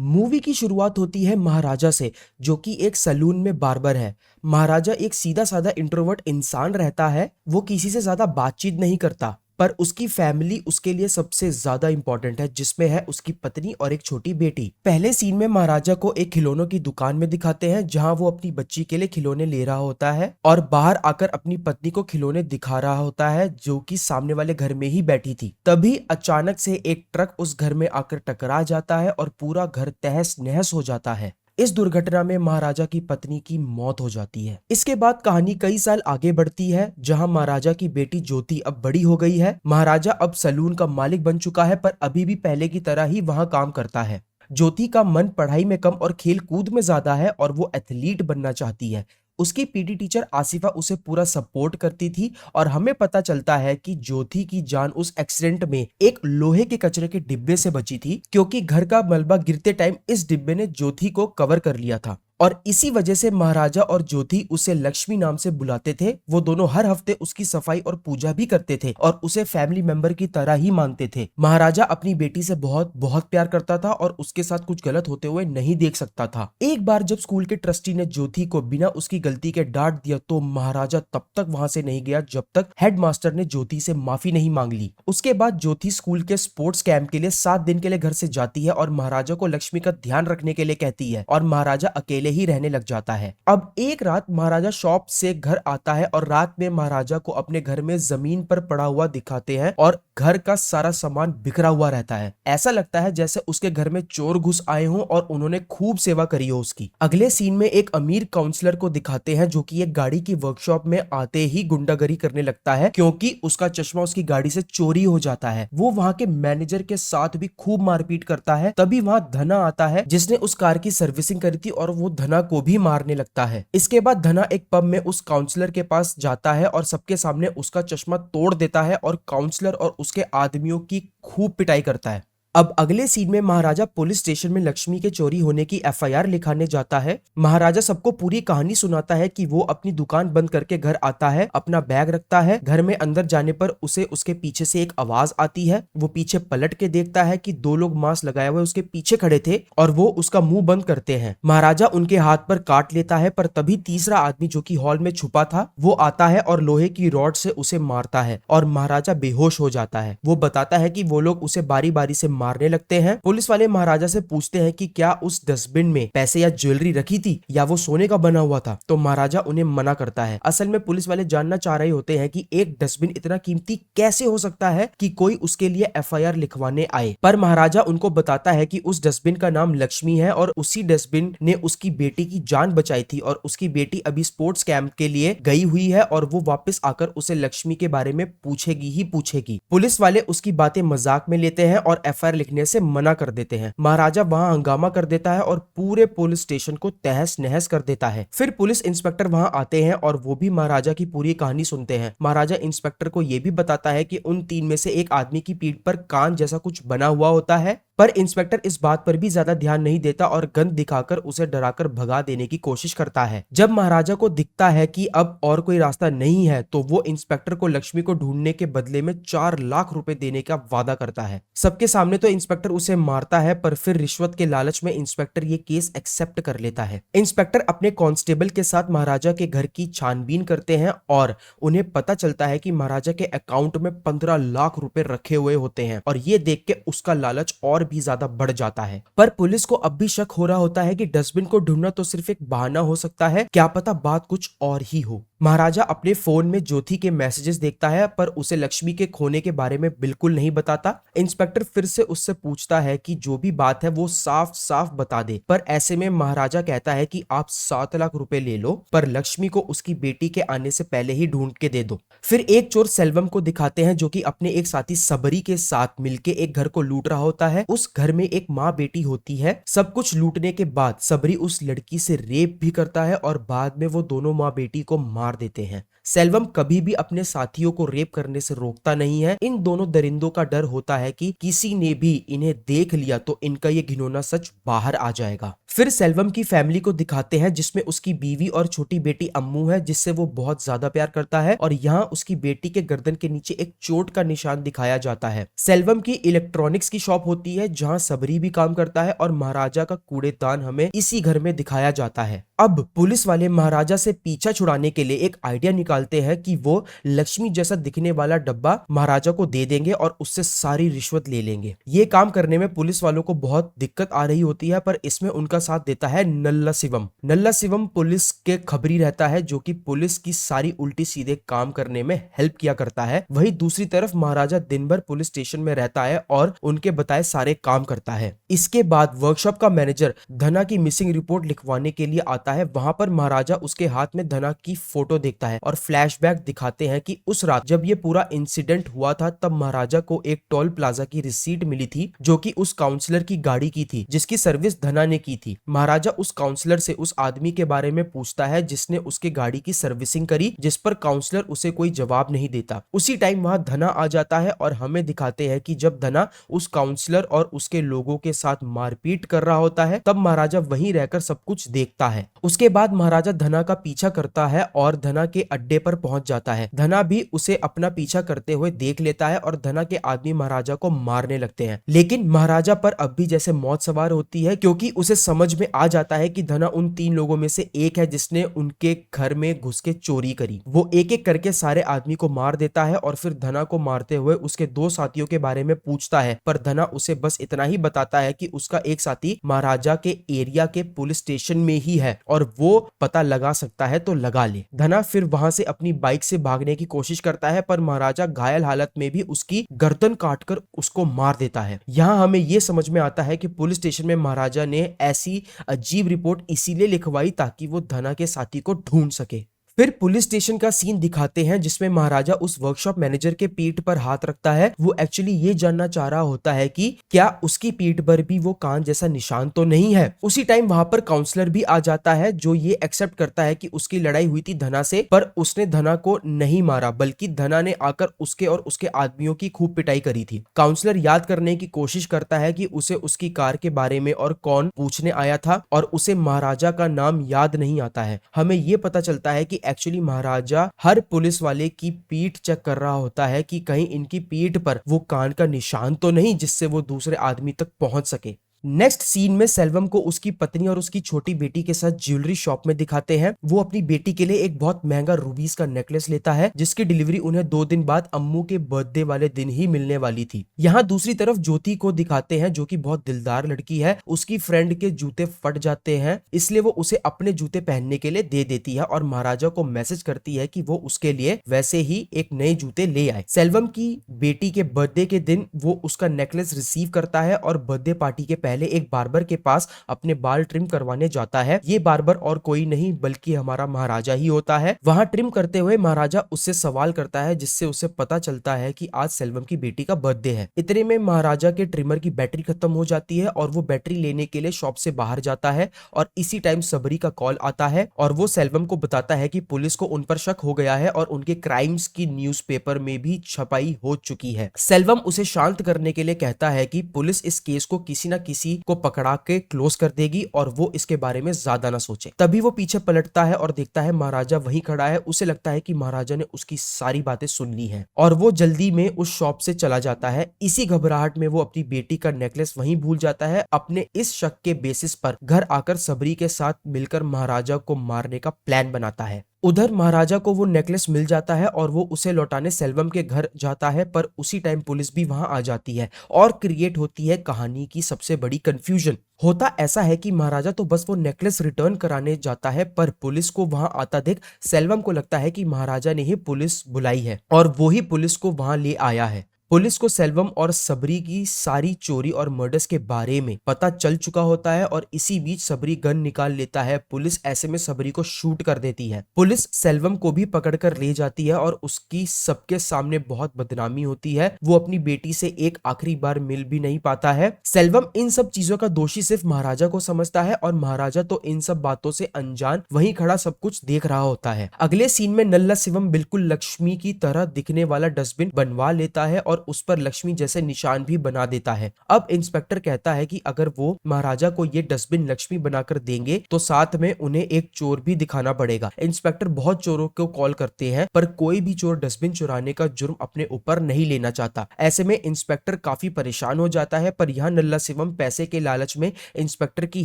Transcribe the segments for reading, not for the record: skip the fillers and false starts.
Movie की शुरुआत होती है महाराजा से, जो कि एक सलून में बार्बर है। महाराजा एक सीधा साधा इंट्रोवर्ट इंसान रहता है। वो किसी से ज्यादा बातचीत नहीं करता, पर उसकी फैमिली उसके लिए सबसे ज्यादा इंपॉर्टेंट है, जिसमें है उसकी पत्नी और एक छोटी बेटी। पहले सीन में महाराजा को एक खिलौनों की दुकान में दिखाते हैं, जहां वो अपनी बच्ची के लिए खिलौने ले रहा होता है और बाहर आकर अपनी पत्नी को खिलौने दिखा रहा होता है, जो कि सामने वाले घर में ही बैठी थी। तभी अचानक से एक ट्रक उस घर में आकर टकरा जाता है और पूरा घर तहस नहस हो जाता है। इस दुर्घटना में महाराजा की पत्नी की मौत हो जाती है। इसके बाद कहानी कई साल आगे बढ़ती है, जहां महाराजा की बेटी ज्योति अब बड़ी हो गई है। महाराजा अब सलून का मालिक बन चुका है, पर अभी भी पहले की तरह ही वहां काम करता है। ज्योति का मन पढ़ाई में कम और खेल कूद में ज्यादा है और वो एथलीट बनना चाहती है। उसकी पीटी टीचर आसिफा उसे पूरा सपोर्ट करती थी और हमें पता चलता है कि ज्योति की जान उस एक्सीडेंट में एक लोहे के कचरे के डिब्बे से बची थी, क्योंकि घर का मलबा गिरते टाइम इस डिब्बे ने ज्योति को कवर कर लिया था। और इसी वजह से महाराजा और ज्योति उसे लक्ष्मी नाम से बुलाते थे। वो दोनों हर हफ्ते उसकी सफाई और पूजा भी करते थे और उसे फैमिली मेंबर की तरह ही मानते थे। महाराजा अपनी बेटी से बहुत बहुत प्यार करता था और उसके साथ कुछ गलत होते हुए नहीं देख सकता था। एक बार जब स्कूल के ट्रस्टी ने ज्योति को बिना उसकी गलती के डांट दिया, तो महाराजा तब तक वहां से नहीं गया जब तक हेडमास्टर ने ज्योति से माफी नहीं मांग ली। उसके बाद ज्योति स्कूल के स्पोर्ट्स कैंप के लिए 7 दिन के लिए घर से जाती है और महाराजा को लक्ष्मी का ध्यान रखने के लिए कहती है और महाराजा अकेले ही रहने लग जाता है। अब एक रात महाराजा शॉप से घर आता है और रात में महाराजा को अपने घर में जमीन पर पड़ा हुआ दिखाते हैं और घर का सारा सामान बिखरा हुआ रहता है। ऐसा लगता है जैसे उसके घर में चोर घुस आए हों और उन्होंने खूब सेवा करी हो उसकी। अगले सीन में एक अमीर काउंसलर को दिखाते हैं, जो कि एक गाड़ी की वर्कशॉप में आते ही गुंडागरी करने लगता है, क्योंकि उसका चश्मा उसकी गाड़ी से चोरी हो जाता है। वो वहां के मैनेजर के साथ भी खूब मारपीट करता है। तभी वहां धना आता है, जिसने उस कार की सर्विसिंग करी थी, और वो धना को भी मारने लगता है। इसके बाद धना एक पब में उस काउंसलर के पास जाता है और सबके सामने उसका चश्मा तोड़ देता है और काउंसलर और उसके आदमियों की खूब पिटाई करता है। अब अगले सीन में महाराजा पुलिस स्टेशन में लक्ष्मी के चोरी होने की एफआईआर लिखाने जाता है। महाराजा सबको पूरी कहानी सुनाता है कि वो अपनी दुकान बंद करके घर आता है, अपना बैग रखता है। घर में अंदर जाने पर उसे उसके पीछे से एक आवाज आती है। वो पीछे पलट के देखता है कि 2 लोग मास्क लगाए हुए उसके पीछे खड़े थे और वो उसका मुंह बंद करते हैं। महाराजा उनके हाथ पर काट लेता है, पर तभी तीसरा आदमी, जो कि हॉल में छुपा था, वो आता है और लोहे की रॉड से उसे मारता है और महाराजा बेहोश हो जाता है। वो बताता है कि वो लोग उसे बारी बारी से मारने लगते हैं। पुलिस वाले महाराजा से पूछते हैं कि क्या उस डस्टबिन में पैसे या ज्वेलरी रखी थी या वो सोने का बना हुआ था, तो महाराजा उन्हें मना करता है। असल में पुलिस वाले जानना चाह रहे होते हैं कि एक डस्टबिन इतना कीमती कैसे हो सकता है कि कोई उसके लिए एफआईआर लिखवाने आए। पर महाराजा उनको बताता है कि उस डस्टबिन का नाम लक्ष्मी है और उसी डस्टबिन ने उसकी बेटी की जान बचाई थी और उसकी बेटी अभी स्पोर्ट्स कैंप के लिए गई हुई है और वो वापस आकर उसे लक्ष्मी के बारे में पूछेगी ही पूछेगी। पुलिस वाले उसकी बातें मजाक में लेते हैं और एफआईआर लिखने से मना कर देते हैं। महाराजा वहां हंगामा कर देता है और पूरे पुलिस स्टेशन को तहस नहस कर देता है। फिर पुलिस इंस्पेक्टर वहां आते हैं और वो भी महाराजा की पूरी कहानी सुनते हैं। महाराजा इंस्पेक्टर को यह भी बताता है कि उन 3 में से एक आदमी की पीठ पर कान जैसा कुछ बना हुआ होता है, पर इंस्पेक्टर इस बात पर भी ज्यादा ध्यान नहीं देता और गन दिखाकर उसे डराकर भगा देने की कोशिश करता है। जब महाराजा को दिखता है कि अब और कोई रास्ता नहीं है, तो वो इंस्पेक्टर को लक्ष्मी को ढूंढने के बदले में 4 लाख रुपए देने का वादा करता है। सबके सामने तो इंस्पेक्टर उसे मारता है, पर फिर रिश्वत के लालच में इंस्पेक्टर ये केस एक्सेप्ट कर लेता है। इंस्पेक्टर अपने कांस्टेबल के साथ महाराजा के घर की छानबीन करते हैं और उन्हें पता चलता है कि महाराजा के अकाउंट में 15 लाख रुपए रखे हुए होते हैं, और ये देख के उसका लालच और भी ज्यादा बढ़ जाता है। पर पुलिस को अब भी शक हो रहा होता है कि डस्टबिन को ढूंढना तो सिर्फ एक बहाना हो सकता है, क्या पता बात कुछ और ही हो। महाराजा अपने फोन में ज्योति के मैसेजेस देखता है, पर उसे लक्ष्मी के खोने के बारे में बिल्कुल नहीं बताता। इंस्पेक्टर फिर से उससे पूछता है कि जो भी बात है वो साफ साफ बता दे, पर ऐसे में महाराजा कहता है कि आप 7 लाख रुपए ले लो, पर लक्ष्मी को उसकी बेटी के आने से पहले ही ढूंढ के दे दो। फिर एक चोर सेल्वम को दिखाते हैं, जो कि अपने एक साथी सबरी के साथ मिलके एक घर को लूट रहा होता है। उस घर में एक माँ बेटी होती है। सब कुछ लूटने के बाद सबरी उस लड़की से रेप भी करता है और बाद में वो दोनों माँ बेटी को मार देते हैं। सेल्वम कभी भी अपने साथियों को रेप करने से रोकता नहीं है। इन दोनों दरिंदों का डर होता है कि किसी ने भी इन्हें देख लिया तो इनका ये घिनौना सच बाहर आ जाएगा। फिर सेल्वम की फैमिली को दिखाते हैं जिसमें उसकी बीवी और छोटी बेटी अम्मू है जिससे वो बहुत ज्यादा प्यार करता है, और यहाँ उसकी बेटी के गर्दन के नीचे एक चोट का निशान दिखाया जाता है। सेल्वम की इलेक्ट्रॉनिक्स की शॉप होती है जहाँ सबरी भी काम करता है, और महाराजा का कूड़ेदान हमें इसी घर में दिखाया जाता है। अब पुलिस वाले महाराजा से पीछा छुड़ाने के लिए एक आइडिया निकालते हैं कि वो लक्ष्मी जैसा दिखने वाला डब्बा महाराजा को दे देंगे और उससे सारी रिश्वत ले लेंगे। ये काम करने में पुलिस वालों को बहुत दिक्कत आ रही होती है, पर इसमें उनका साथ देता है नल्ला शिवम। नल्ला शिवम पुलिस के खबरी रहता है जो कि पुलिस की सारी उल्टी सीधे काम करने में हेल्प किया करता है। वहीं दूसरी तरफ महाराजा दिन भर पुलिस स्टेशन में रहता है और उनके बताए सारे काम करता है। इसके बाद वर्कशॉप का मैनेजर धना की मिसिंग रिपोर्ट लिखवाने के लिए आता है। वहां पर महाराजा उसके हाथ में धना की फोटो देखता है और फ्लैशबैक दिखाते हैं कि उस रात जब ये पूरा इंसिडेंट हुआ था तब महाराजा को एक टोल प्लाजा की रिसीट मिली थी जो कि उस काउंसलर की गाड़ी की थी जिसकी सर्विस धना ने की थी। महाराजा उस काउंसलर से उस आदमी के बारे में पूछता है जिसने उसके गाड़ी की सर्विसिंग करी, जिस पर काउंसलर उसे कोई जवाब नहीं देता। उसी टाइम वहां धना आ जाता है और हमें दिखाते हैं कि जब धना उस काउंसलर और उसके लोगों के साथ मारपीट कर रहा होता है तब महाराजा वहीं रहकर सब कुछ देखता है। उसके बाद महाराजा धना का पीछा करता है और धना के अड्डे पर पहुंच जाता है। धना भी उसे अपना पीछा करते हुए देख लेता है और धना के आदमी महाराजा को मारने लगते हैं, लेकिन महाराजा पर अब भी जैसे मौत सवार होती है क्योंकि उसे समझ में आ जाता है कि धना उन 3 लोगों में से एक है जिसने उनके घर में घुस के चोरी करी। वो एक एक करके सारे आदमी को मार देता है और फिर धना को मारते हुए उसके 2 साथियों के बारे में पूछता है, पर धना उसे बस इतना ही बताता है कि उसका एक साथी महाराजा के एरिया के पुलिस स्टेशन में ही है और वो पता लगा सकता है तो लगा ले। धना फिर वहां से अपनी बाइक से भागने की कोशिश करता है पर महाराजा घायल हालत में भी उसकी गर्दन काटकर उसको मार देता है। यहाँ हमें ये समझ में आता है कि पुलिस स्टेशन में महाराजा ने ऐसी अजीब रिपोर्ट इसीलिए लिखवाई ताकि वो धना के साथी को ढूंढ सके। फिर पुलिस स्टेशन का सीन दिखाते हैं जिसमें महाराजा उस वर्कशॉप मैनेजर के पीठ पर हाथ रखता है। वो एक्चुअली ये जानना चाह रहा होता है कि क्या उसकी पीठ पर भी वो कान जैसा निशान तो नहीं है। उसी टाइम वहां पर काउंसलर भी आ जाता है जो ये एक्सेप्ट करता है कि उसकी लड़ाई हुई थी धना से, पर उसने धना को नहीं मारा बल्कि धना ने आकर उसके और उसके आदमियों की खूब पिटाई करी थी। काउंसलर याद करने की कोशिश करता है कि उसे उसकी कार के बारे में और कौन पूछने आया था और उसे महाराजा का नाम याद नहीं आता है। हमें ये पता चलता है कि एक्चुअली महाराजा हर पुलिस वाले की पीठ चेक कर रहा होता है कि कहीं इनकी पीठ पर वो कान का निशान तो नहीं जिससे वो दूसरे आदमी तक पहुंच सके। नेक्स्ट सीन में सेल्वम को उसकी पत्नी और उसकी छोटी बेटी के साथ ज्वेलरी शॉप में दिखाते हैं। वो अपनी बेटी के लिए एक बहुत महंगा रूबीज का नेकलेस लेता है जिसकी डिलीवरी उन्हें 2 दिन बाद अम्मू के बर्थडे वाले दिन ही मिलने वाली थी। यहाँ दूसरी तरफ ज्योति को दिखाते हैं जो कि बहुत दिलदार लड़की है। उसकी फ्रेंड के जूते फट जाते हैं इसलिए वो उसे अपने जूते पहनने के लिए दे देती है और महाराजा को मैसेज करती है कि वो उसके लिए वैसे ही एक नए जूते ले आए। सेल्वम की बेटी के बर्थडे के दिन वो उसका नेकलेस रिसीव करता है और बर्थडे पार्टी के पहले एक बार्बर के पास अपने बाल ट्रिम करवाने जाता है। ये बार्बर और कोई नहीं बल्कि हमारा महाराजा ही होता है। वहां ट्रिम करते हुए महाराजा उससे सवाल करता है जिससे उसे पता चलता है कि आज सेल्वम की बेटी का बर्थडे है। इतने में महाराजा के ट्रिमर की बैटरी खत्म हो जाती है और वो बैटरी लेने के लिए शॉप से बाहर जाता है और इसी टाइम सबरी का कॉल आता है और वो सेल्वम को बताता है कि पुलिस को उन पर शक हो गया है और उनके क्राइम्स की न्यूज़पेपर में भी छपाई हो चुकी है। सेल्वम उसे शांत करने के लिए कहता है कि पुलिस इस केस को किसी न किसी को पकड़ा के क्लोज कर देगी और वो इसके बारे में ज्यादा ना सोचे। तभी वो पीछे पलटता है और देखता है महाराजा वहीं खड़ा है। उसे लगता है कि महाराजा ने उसकी सारी बातें सुन ली हैं और वो जल्दी में उस शॉप से चला जाता है। इसी घबराहट में वो अपनी बेटी का नेकलेस वहीं भूल जाता है। अपने इस शक के बेसिस पर घर आकर सबरी के साथ मिलकर महाराजा को मारने का प्लान बनाता है। उधर महाराजा को वो नेकलेस मिल जाता है और वो उसे लौटाने सेल्वम के घर जाता है, पर उसी टाइम पुलिस भी वहां आ जाती है और क्रिएट होती है कहानी की सबसे बड़ी कंफ्यूजन। होता ऐसा है कि महाराजा तो बस वो नेकलेस रिटर्न कराने जाता है, पर पुलिस को वहां आता देख सेल्वम को लगता है कि महाराजा ने ही पुलिस बुलाई है और वो ही पुलिस को वहां ले आया है। पुलिस को सेल्वम और सबरी की सारी चोरी और मर्डर्स के बारे में पता चल चुका होता है और इसी बीच सबरी गन निकाल लेता है। पुलिस ऐसे में सबरी को शूट कर देती है। पुलिस सेल्वम को भी पकड़कर ले जाती है और उसकी सबके सामने बहुत बदनामी होती है। वो अपनी बेटी से एक आखिरी बार मिल भी नहीं पाता है। सेल्वम इन सब चीजों का दोषी सिर्फ महाराजा को समझता है और महाराजा तो इन सब बातों से अनजान वहीं खड़ा सब कुछ देख रहा होता है। अगले सीन में नल्ला शिवम बिल्कुल लक्ष्मी की तरह दिखने वाला डस्टबिन बनवा लेता है और उस पर लक्ष्मी जैसे निशान भी बना देता है। अब इंस्पेक्टर कहता है कि अगर वो महाराजा को ये डस्टबिन लक्ष्मी बनाकर देंगे तो साथ में उन्हें एक चोर भी दिखाना पड़ेगा। इंस्पेक्टर बहुत चोरों को कॉल करते हैं पर कोई भी चोर डस्टबिन चुराने का जुर्म अपने ऊपर नहीं लेना चाहता। ऐसे में इंस्पेक्टर काफी परेशान हो जाता है पर यहाँ नल्ला शिवम पैसे के लालच में इंस्पेक्टर की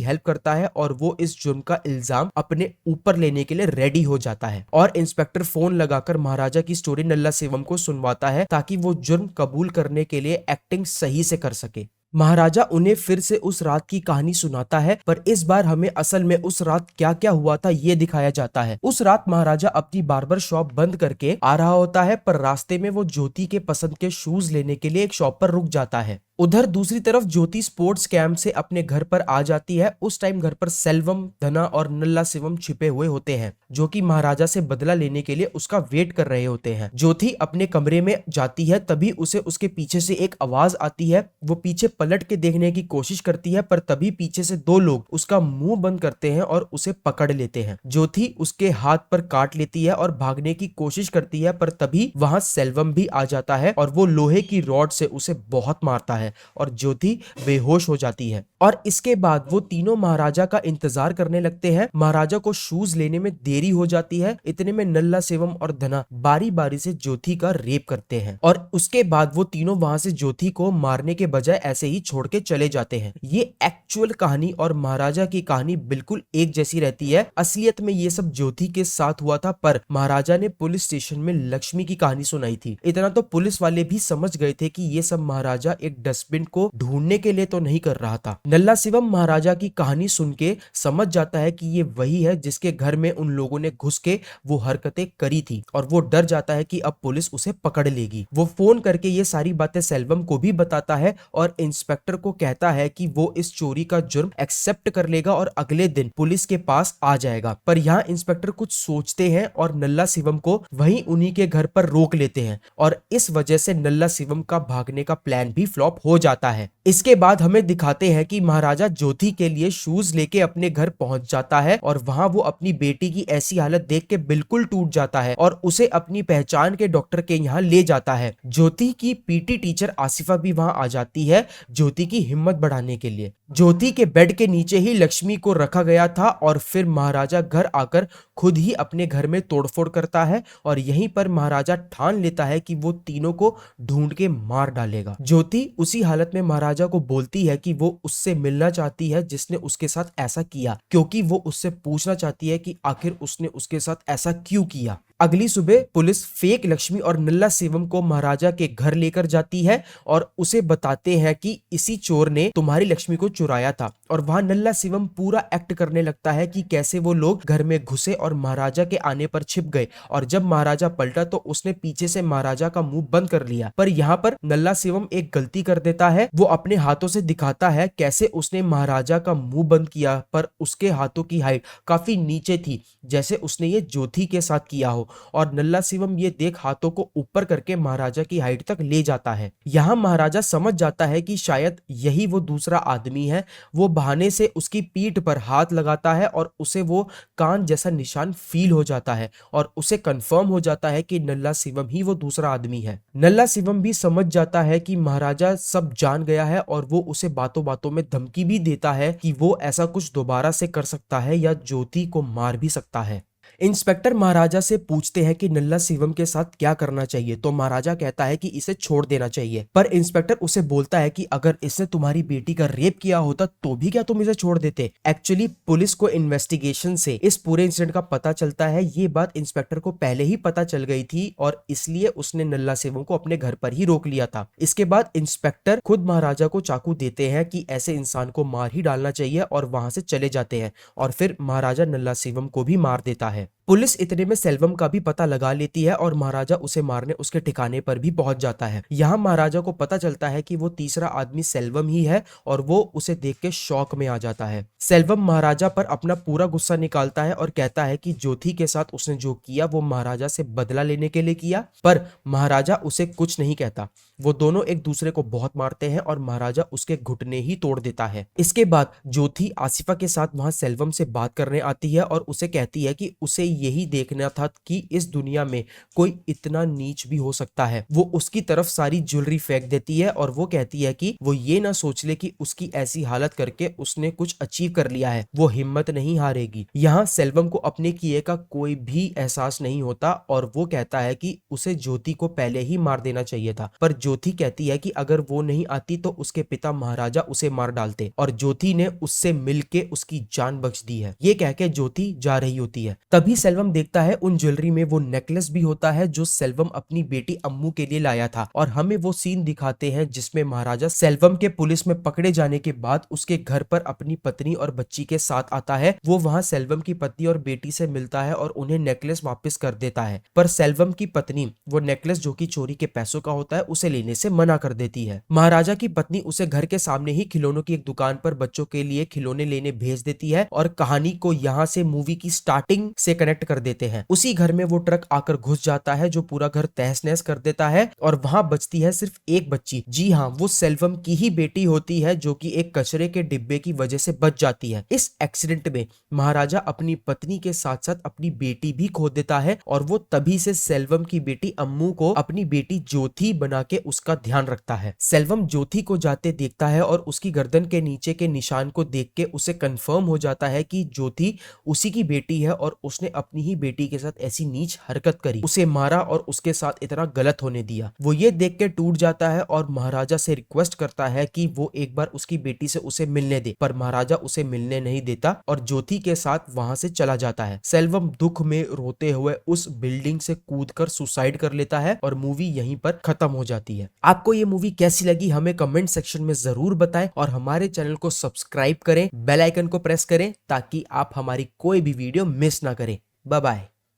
हेल्प करता है और वो इस जुर्म का इल्जाम अपने ऊपर लेने के लिए रेडी हो जाता है और इंस्पेक्टर फोन लगाकर महाराजा की स्टोरी नल्ला शिवम को सुनवाता है ताकि वो जुर्म कबूल करने के लिए एक्टिंग सही से कर सके। महाराजा उन्हें फिर से उस रात की कहानी सुनाता है पर इस बार हमें असल में उस रात क्या क्या हुआ था ये दिखाया जाता है। उस रात महाराजा अपनी बार्बर शॉप बंद करके आ रहा होता है पर रास्ते में वो ज्योति के पसंद के शूज लेने के लिए एक शॉप पर रुक जाता है। उधर दूसरी तरफ ज्योति स्पोर्ट्स कैंप से अपने घर पर आ जाती है। उस टाइम घर पर सेल्वम, धना और नल्ला शिवम छिपे हुए होते हैं जो कि महाराजा से बदला लेने के लिए उसका वेट कर रहे होते हैं। ज्योति अपने कमरे में जाती है तभी उसे उसके पीछे से एक आवाज आती है। वो पीछे पलट के देखने की कोशिश करती है पर तभी पीछे से दो लोग उसका मुंह बंद करते हैं और उसे पकड़ लेते हैं। ज्योति उसके हाथ पर काट लेती है और भागने की कोशिश करती है पर तभी वहां सेल्वम भी आ जाता है और वो लोहे की रॉड से उसे बहुत मारता है और ज्योति बेहोश हो जाती है। और इसके बाद वो तीनों महाराजा का इंतजार करने लगते हैं। महाराजा को शूज लेने में देरी हो जाती है। इतने में नल्ला शिवम और धना बारी बारी से ज्योति का रेप करते हैं और उसके बाद वो तीनों वहां से ज्योति को मारने के बजाय ऐसे ही छोड़ के चले जाते हैं। ये एक्चुअल कहानी और महाराजा की कहानी बिल्कुल एक जैसी रहती है। असलियत में ये सब ज्योति के साथ हुआ था पर महाराजा ने पुलिस स्टेशन में लक्ष्मी की कहानी सुनाई थी। इतना तो पुलिस वाले भी समझ गए थे कि ये सब महाराजा एक डस्टबिन को ढूंढने के लिए तो नहीं कर रहा था। नल्ला शिवम महाराजा की कहानी सुन के समझ जाता है कि ये वही है जिसके घर में उन लोगों ने घुस के वो हरकतें करी थी और वो डर जाता है कि अब पुलिस उसे पकड़ लेगी। वो फोन करके ये सारी बातें सेल्वम को भी बताता है और इंस्पेक्टर को कहता है कि वो इस चोरी का जुर्म एक्सेप्ट कर लेगा और अगले दिन पुलिस के पास आ जाएगा। पर यहाँ इंस्पेक्टर कुछ सोचते हैं और नल्ला शिवम को वहीं उन्हीं के घर पर रोक लेते हैं और इस वजह से नल्ला शिवम का भागने का प्लान भी फ्लॉप हो जाता है। इसके बाद हमें दिखाते हैं कि महाराजा ज्योति के लिए शूज लेके अपने घर पहुंच जाता है और वहां वो अपनी बेटी की ऐसी हालत देख के बिल्कुल टूट जाता है और उसे अपनी पहचान के डॉक्टर के यहाँ ले जाता है। ज्योति की पीटी टीचर आसिफा भी वहां आ जाती है ज्योति की हिम्मत बढ़ाने के लिए। ज्योति के बेड के नीचे ही लक्ष्मी को रखा गया था और फिर महाराजा घर आकर खुद ही अपने घर में तोड़फोड़ करता है और यहीं पर महाराजा ठान लेता है कि वो तीनों को ढूंढ के मार डालेगा। ज्योति उसी हालत में महाराजा को बोलती है कि वो उससे मिलना चाहती है जिसने उसके साथ ऐसा किया, क्योंकि वो उससे पूछना चाहती है कि आखिर उसने उसके साथ ऐसा क्यों किया। अगली सुबह पुलिस फेक लक्ष्मी और नल्ला शिवम को महाराजा के घर लेकर जाती है और उसे बताते हैं कि इसी चोर ने तुम्हारी लक्ष्मी को चुराया था और वहां नल्ला शिवम पूरा एक्ट करने लगता है कि कैसे वो लोग घर में घुसे और महाराजा के आने पर छिप गए और जब महाराजा पलटा तो उसने पीछे से महाराजा का मुंह बंद कर लिया। पर यहाँ पर नल्ला शिवम एक गलती कर देता है। वो अपने हाथों से दिखाता है कैसे उसने महाराजा का मुंह बंद किया पर उसके हाथों की हाइट काफी नीचे थी जैसे उसने ये ज्योति के साथ किया हो और नल्ला शिवम ये देख हाथों को ऊपर करके महाराजा की हाइट तक ले जाता है। यहाँ महाराजा समझ जाता है कि शायद यही वो दूसरा आदमी है। वो बहाने से उसकी पीठ पर हाथ लगाता है और उसे वो कान जैसा निशान फील हो जाता है और उसे कंफर्म हो जाता है कि नल्ला शिवम ही वो दूसरा आदमी है। नल्ला शिवम भी समझ जाता है कि महाराजा सब जान गया है और वो उसे बातों बातों में धमकी भी देता है कि वो ऐसा कुछ दोबारा से कर सकता है या ज्योति को मार भी सकता है। इंस्पेक्टर महाराजा से पूछते हैं कि नल्ला शिवम के साथ क्या करना चाहिए तो महाराजा कहता है कि इसे छोड़ देना चाहिए। पर इंस्पेक्टर उसे बोलता है कि अगर इसने तुम्हारी बेटी का रेप किया होता तो भी क्या तुम इसे छोड़ देते। एक्चुअली पुलिस को इन्वेस्टिगेशन से इस पूरे इंसिडेंट का पता चलता है। ये बात इंस्पेक्टर को पहले ही पता चल गई थी और इसलिए उसने नल्ला शिवम को अपने घर पर ही रोक लिया था। इसके बाद इंस्पेक्टर खुद महाराजा को चाकू देते हैं कि ऐसे इंसान को मार ही डालना चाहिए और वहां से चले जाते हैं और फिर महाराजा नल्ला शिवम को भी मार देता है। पुलिस इतने में सेल्वम का भी पता लगा लेती है और महाराजा उसे मारने उसके ठिकाने पर भी पहुंच जाता है। यहाँ महाराजा को पता चलता है कि वो तीसरा आदमी सेल्वम ही है और वो उसे देख के शॉक में आ जाता है। सेल्वम महाराजा पर अपना पूरा गुस्सा निकालता है और कहता है कि ज्योति के साथ उसने जो किया वो महाराजा से बदला लेने के लिए किया, पर महाराजा उसे कुछ नहीं कहता। वो दोनों एक दूसरे को बहुत मारते हैं और महाराजा उसके घुटने ही तोड़ देता है। इसके बाद ज्योति आसिफा के साथ वहां सेल्वम से बात करने आती है और उसे कहती है कि उसे यही देखना था कि इस दुनिया में कोई इतना नीच भी हो सकता है। वो उसकी तरफ सारी ज्वेलरी फेंक देती है और वो कहती है कि वो ये ना सोच ले कि उसकी ऐसी हालत करके उसने कुछ अचीव कर लिया है, वो हिम्मत नहीं हारेगी। यहाँ सेल्वम को अपने किए का कोई भी एहसास नहीं होता और वो कहता है कि उसे ज्योति को पहले ही मार देना चाहिए था, पर ज्योति कहती है कि अगर वो नहीं आती तो उसके पिता महाराजा उसे मार डालते और ज्योति ने उससे मिलके उसकी जान बख्श दी है। ये कह के ज्योति जा रही होती है। तभी सेल्वम देखता है उन ज्वेलरी में वो नेकलेस भी होता है जो सेल्वम अपनी बेटी अम्मू के लिए लाया था और हमें वो सीन दिखाते हैं जिसमें महाराजा सेल्वम के पुलिस में पकड़े जाने के बाद उसके घर पर अपनी पत्नी और बच्ची के साथ आता है। वो वहां सेल्वम की पत्नी और बेटी से मिलता है और उन्हें नेकलेस वापस कर देता है, पर सेल्वम की पत्नी वो नेकलेस जो कि चोरी के पैसों का होता है उसे लेने से मना कर देती है। महाराजा की पत्नी उसे घर के सामने ही खिलौनों की एक दुकान पर बच्चों के लिए खिलौने लेने भेज देती है और कहानी को यहाँ से मूवी की स्टार्टिंग से कनेक्ट कर देते हैं। उसी घर में वो ट्रक आकर घुस जाता है जो पूरा घर तहस नहस कर देता है और वहां बचती है सिर्फ एक बच्ची। जी हाँ, वो सेल्वम की ही बेटी होती है जो कि एक कचरे के डिब्बे की वजह से बच जाती है। इस एक्सीडेंट में महाराजा अपनी पत्नी के साथ साथ अपनी बेटी भी खो देता है और वो तभी से सेल्वम की बेटी अम्मू को अपनी बेटी ज्योति बना के उसका ध्यान रखता है। सेल्वम ज्योति को जाते देखता है और उसकी गर्दन के नीचे के निशान को देख के उसे कंफर्म हो जाता है कि ज्योति उसी की बेटी है और उसने अपनी ही बेटी के साथ ऐसी नीच हरकत करी, उसे मारा और उसके साथ इतना गलत होने दिया। वो ये देख के टूट जाता है और महाराजा से रिक्वेस्ट करता है कि वो एक बार उसकी बेटी से उसे मिलने दे, पर महाराजा उसे मिलने नहीं देता और ज्योति के साथ वहां से चला जाता है। सेल्वम दुख में रोते हुए उस बिल्डिंग से कूदकर सुसाइड कर लेता है और मूवी यहीं पर खत्म हो जाती है। आपको ये मूवी कैसी लगी हमें कमेंट सेक्शन में जरूर बताएं और हमारे चैनल को सब्सक्राइब करें, बेल आइकन को प्रेस करें ताकि आप हमारी कोई भी वीडियो मिस ना करें। Bye bye.